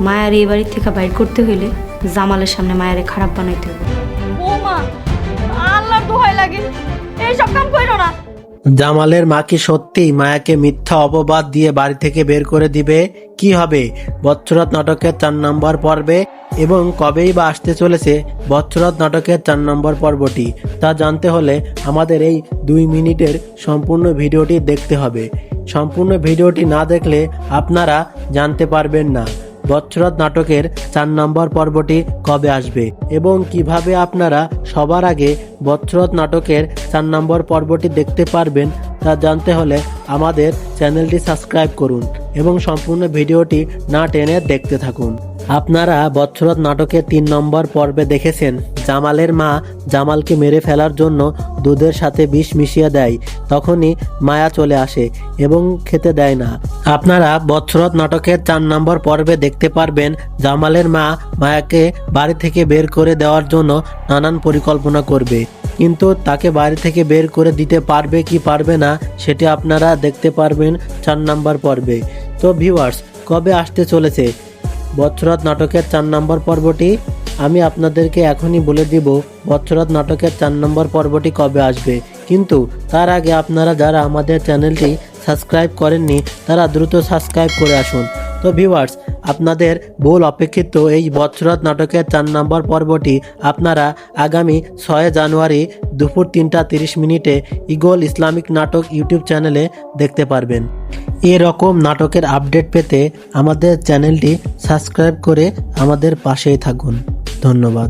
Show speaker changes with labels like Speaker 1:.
Speaker 1: মায়ার এই বাড়ির থেকে বাইর করতে হইলে জামালের সামনে মায়ারে খারাপ বানাইতে হবে।
Speaker 2: বৌমা, আল্লাহর দোহাই লাগে, এইসব কাম কইরো না।
Speaker 3: জামালের মা কি সত্যিই মায়াকে মিথ্যা অপবাদ দিয়ে বাড়ি থেকে বের করে দিবে? কি হবে বচ্চরাত নাটকের 4 নম্বর পর্বে এবং কবেই বা আসতে চলেছে বচ্চরাত নাটকের 4 নম্বর পর্বটি? তা জানতে হলে আমাদের এই 2 মিনিটের সম্পূর্ণ ভিডিওটি দেখতে হবে। সম্পূর্ণ ভিডিওটি না দেখলে আপনারা জানতে পারবেন না বচ্চরাত নাটকের 4 নম্বর পর্বটি কবে আসবে এবং কিভাবে আপনারা সবার আগে বচ্চরাত নাটকের 4 নম্বর পর্বটি দেখতে পারবেন। তা জানতে হলে আমাদের চ্যানেলটি সাবস্ক্রাইব করুন এবং সম্পূর্ণ ভিডিওটি না টেনে দেখতে থাকুন। আপনারা বচ্চরাত নাটকের 3 নম্বর পর্বে দেখেছেন জামালের মা জামালকে মেরে ফেলার জন্য দুধের সাথে বিষ মিশিয়ে দেয়, তখনই মায়া চলে আসে এবং খেতে দেয় না। আপনারা বচ্চরাত নাটকের 4 নম্বর পর্বে দেখতে পারবেন জামালের মা মায়াকে বাড়ি থেকে বের করে দেওয়ার জন্য নানান পরিকল্পনা করবে, কিন্তু তাকে বাড়ি থেকে বের করে দিতে পারবে কি পারবে না সেটি আপনারা দেখতে পারবেন 4 নম্বর পর্বে। তো ভিউয়ার্স, কবে আসতে চলেছে বচ্চরাত নাটকের 4 নম্বর পর্বটি? আমি আপনাদেরকে এখনই বলে দিব বচ্চরাত নাটকের 4 নম্বর পর্বটি কবে আসবে, কিন্তু তার আগে আপনারা যারা আমাদের চ্যানেলটি সাবস্ক্রাইব করেননি তারা দ্রুত সাবস্ক্রাইব করে আসুন। তো ভিউয়ার্স, আপনাদের বহুল অপেক্ষিত এই বচ্চরাত নাটকের 4 নম্বর পর্বটি আপনারা আগামী 6 জানুয়ারি দুপুর 3টা 30 মিনিটে ইগল ইসলামিক নাটক ইউটিউব চ্যানেলে দেখতে পারবেন। এরকম নাটকের আপডেট পেতে আমাদের চ্যানেলটি সাবস্ক্রাইব করে আমাদের পাশেই থাকুন। ধন্যবাদ।